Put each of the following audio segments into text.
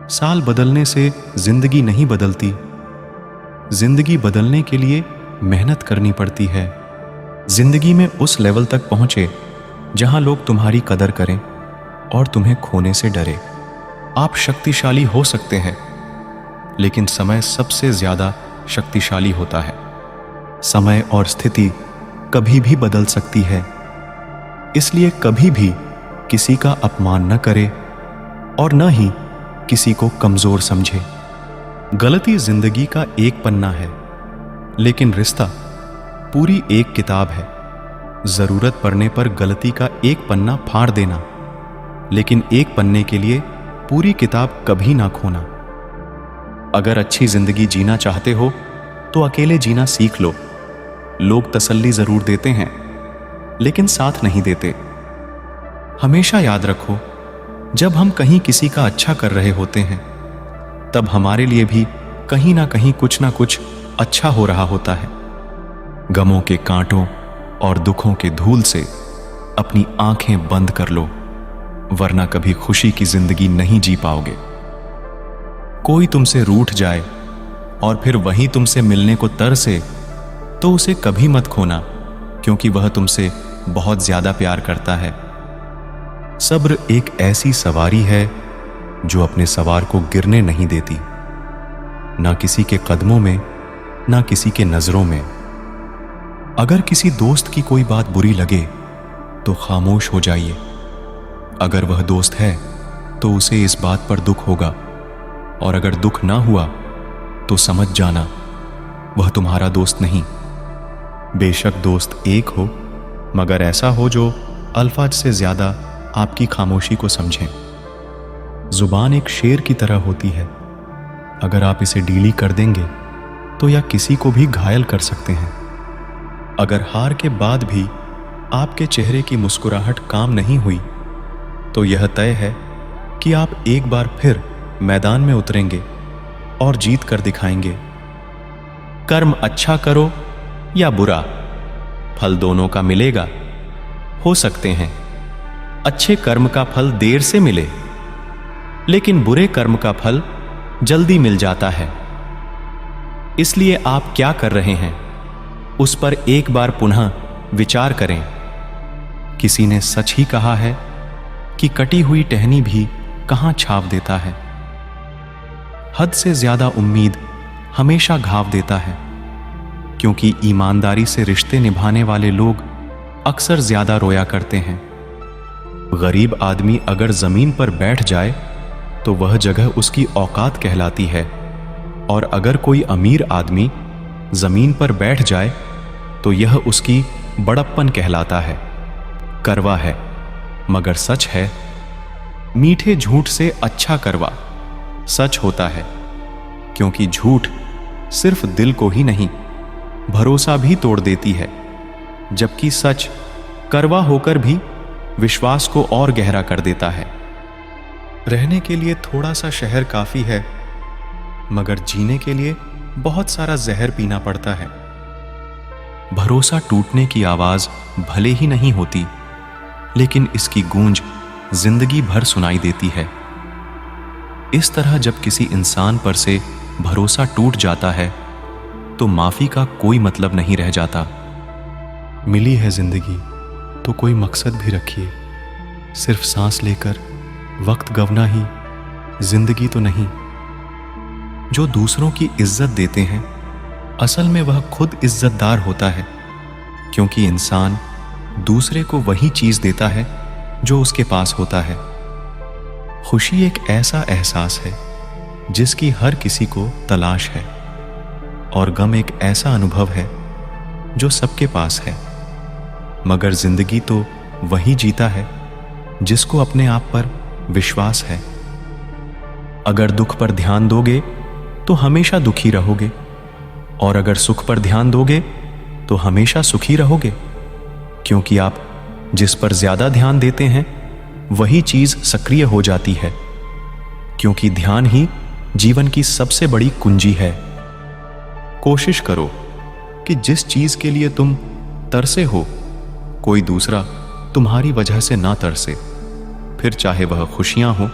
साल बदलने से जिंदगी नहीं बदलती। जिंदगी बदलने के लिए मेहनत करनी पड़ती है। जिंदगी में उस लेवल तक पहुंचे जहां लोग तुम्हारी कदर करें और तुम्हें खोने से डरे। आप शक्तिशाली हो सकते हैं, लेकिन समय सबसे ज्यादा शक्तिशाली होता है। समय और स्थिति कभी भी बदल सकती है, इसलिए कभी भी किसी का अपमान न करे और न ही किसी को कमजोर समझे। गलती जिंदगी का एक पन्ना है, लेकिन रिश्ता पूरी एक किताब है। जरूरत पड़ने पर गलती का एक पन्ना फाड़ देना, लेकिन एक पन्ने के लिए पूरी किताब कभी ना खोना। अगर अच्छी जिंदगी जीना चाहते हो तो अकेले जीना सीख लो। लोग तसल्ली जरूर देते हैं, लेकिन साथ नहीं देते। हमेशा याद रखो, जब हम कहीं किसी का अच्छा कर रहे होते हैं, तब हमारे लिए भी कहीं ना कहीं कुछ ना कुछ अच्छा हो रहा होता है। गमों के कांटों और दुखों के धूल से अपनी आंखें बंद कर लो, वरना कभी खुशी की जिंदगी नहीं जी पाओगे। कोई तुमसे रूठ जाए और फिर वहीं तुमसे मिलने को तरसे, तो उसे कभी मत खोना, क्योंकि वह तुमसे बहुत ज्यादा प्यार करता है। सब्र एक ऐसी सवारी है जो अपने सवार को गिरने नहीं देती, ना किसी के कदमों में, ना किसी के नजरों में। अगर किसी दोस्त की कोई बात बुरी लगे तो खामोश हो जाइए। अगर वह दोस्त है तो उसे इस बात पर दुख होगा, और अगर दुख ना हुआ तो समझ जाना वह तुम्हारा दोस्त नहीं। बेशक दोस्त एक हो, मगर ऐसा हो जो अल्फाज से ज्यादा आपकी खामोशी को समझें। जुबान एक शेर की तरह होती है, अगर आप इसे ढीली कर देंगे तो यह किसी को भी घायल कर सकते हैं। अगर हार के बाद भी आपके चेहरे की मुस्कुराहट काम नहीं हुई, तो यह तय है कि आप एक बार फिर मैदान में उतरेंगे और जीत कर दिखाएंगे। कर्म अच्छा करो या बुरा, फल दोनों का मिलेगा। हो सकते हैं अच्छे कर्म का फल देर से मिले, लेकिन बुरे कर्म का फल जल्दी मिल जाता है। इसलिए आप क्या कर रहे हैं, उस पर एक बार पुनः विचार करें। किसी ने सच ही कहा है कि कटी हुई टहनी भी कहां छाव देता है। हद से ज्यादा उम्मीद हमेशा घाव देता है, क्योंकि ईमानदारी से रिश्ते निभाने वाले लोग अक्सर ज्यादा रोया करते हैं। गरीब आदमी अगर जमीन पर बैठ जाए तो वह जगह उसकी औकात कहलाती है, और अगर कोई अमीर आदमी जमीन पर बैठ जाए तो यह उसकी बड़प्पन कहलाता है। करवा है मगर सच है। मीठे झूठ से अच्छा करवा सच होता है, क्योंकि झूठ सिर्फ दिल को ही नहीं, भरोसा भी तोड़ देती है, जबकि सच करवा होकर भी विश्वास को और गहरा कर देता है। रहने के लिए थोड़ा सा शहर काफी है, मगर जीने के लिए बहुत सारा जहर पीना पड़ता है। भरोसा टूटने की आवाज भले ही नहीं होती, लेकिन इसकी गूंज जिंदगी भर सुनाई देती है। इस तरह जब किसी इंसान पर से भरोसा टूट जाता है तो माफी का कोई मतलब नहीं रह जाता। मिली है जिंदगी तो कोई मकसद भी रखिए। सिर्फ सांस लेकर वक्त गंवाना ही जिंदगी तो नहीं। जो दूसरों की इज्जत देते हैं, असल में वह खुद इज्जतदार होता है, क्योंकि इंसान दूसरे को वही चीज देता है जो उसके पास होता है। खुशी एक ऐसा एहसास है जिसकी हर किसी को तलाश है, और गम एक ऐसा अनुभव है जो सबके पास है। मगर जिंदगी तो वही जीता है जिसको अपने आप पर विश्वास है। अगर दुख पर ध्यान दोगे तो हमेशा दुखी रहोगे, और अगर सुख पर ध्यान दोगे तो हमेशा सुखी रहोगे, क्योंकि आप जिस पर ज्यादा ध्यान देते हैं वही चीज सक्रिय हो जाती है, क्योंकि ध्यान ही जीवन की सबसे बड़ी कुंजी है। कोशिश करो कि जिस चीज के लिए तुम तरसे हो, कोई दूसरा तुम्हारी वजह से ना तरसे, फिर चाहे वह खुशियां हो,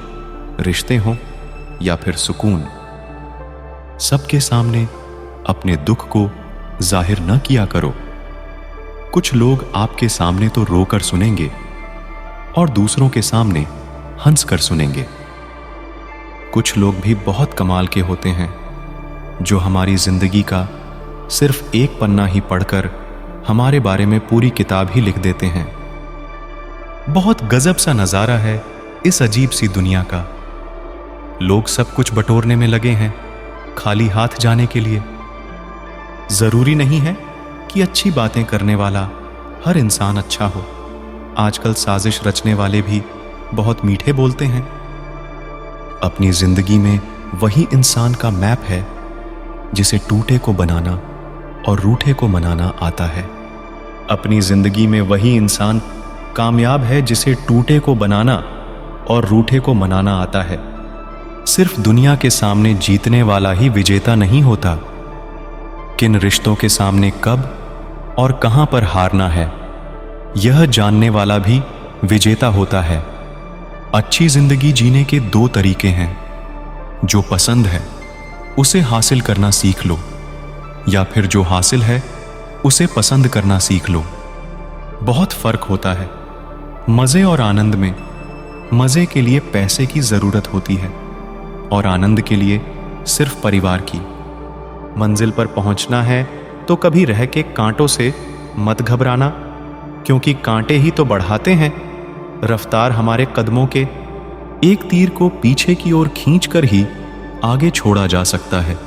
रिश्ते हों या फिर सुकून। सबके सामने अपने दुख को जाहिर न किया करो। कुछ लोग आपके सामने तो रोकर सुनेंगे और दूसरों के सामने हंस कर सुनेंगे। कुछ लोग भी बहुत कमाल के होते हैं जो हमारी जिंदगी का सिर्फ एक पन्ना ही पढ़कर हमारे बारे में पूरी किताब ही लिख देते हैं। बहुत गजब सा नजारा है इस अजीब सी दुनिया का। लोग सब कुछ बटोरने में लगे हैं खाली हाथ जाने के लिए। जरूरी नहीं है कि अच्छी बातें करने वाला हर इंसान अच्छा हो। आजकल साजिश रचने वाले भी बहुत मीठे बोलते हैं। अपनी जिंदगी में वही इंसान का मैप है जिसे टूटे को बनाना और रूठे को मनाना आता है। अपनी जिंदगी में वही इंसान कामयाब है जिसे टूटे को बनाना और रूठे को मनाना आता है। सिर्फ दुनिया के सामने जीतने वाला ही विजेता नहीं होता। किन रिश्तों के सामने कब और कहां पर हारना है, यह जानने वाला भी विजेता होता है। अच्छी जिंदगी जीने के दो तरीके हैं। जो पसंद है उसे हासिल करना सीख लो, या फिर जो हासिल है उसे पसंद करना सीख लो। बहुत फर्क होता है। मजे और आनंद में मजे के लिए पैसे की जरूरत होती है और आनंद के लिए सिर्फ परिवार की। मंजिल पर पहुंचना है तो कभी रह के कांटों से मत घबराना, क्योंकि कांटे ही तो बढ़ाते हैं रफ्तार हमारे कदमों के। एक तीर को पीछे की ओर खींचकर ही आगे छोड़ा जा सकता है।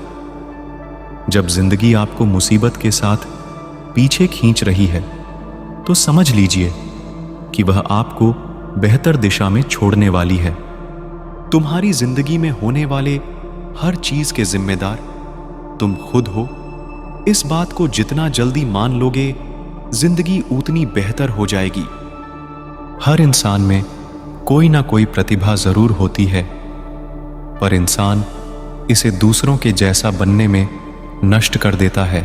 जब जिंदगी आपको मुसीबत के साथ पीछे खींच रही है तो समझ लीजिए कि वह आपको बेहतर दिशा में छोड़ने वाली है। तुम्हारी जिंदगी में होने वाले हर चीज के जिम्मेदार तुम खुद हो। इस बात को जितना जल्दी मान लोगे, जिंदगी उतनी बेहतर हो जाएगी। हर इंसान में कोई ना कोई प्रतिभा जरूर होती है, पर इंसान इसे दूसरों के जैसा बनने में नष्ट कर देता है।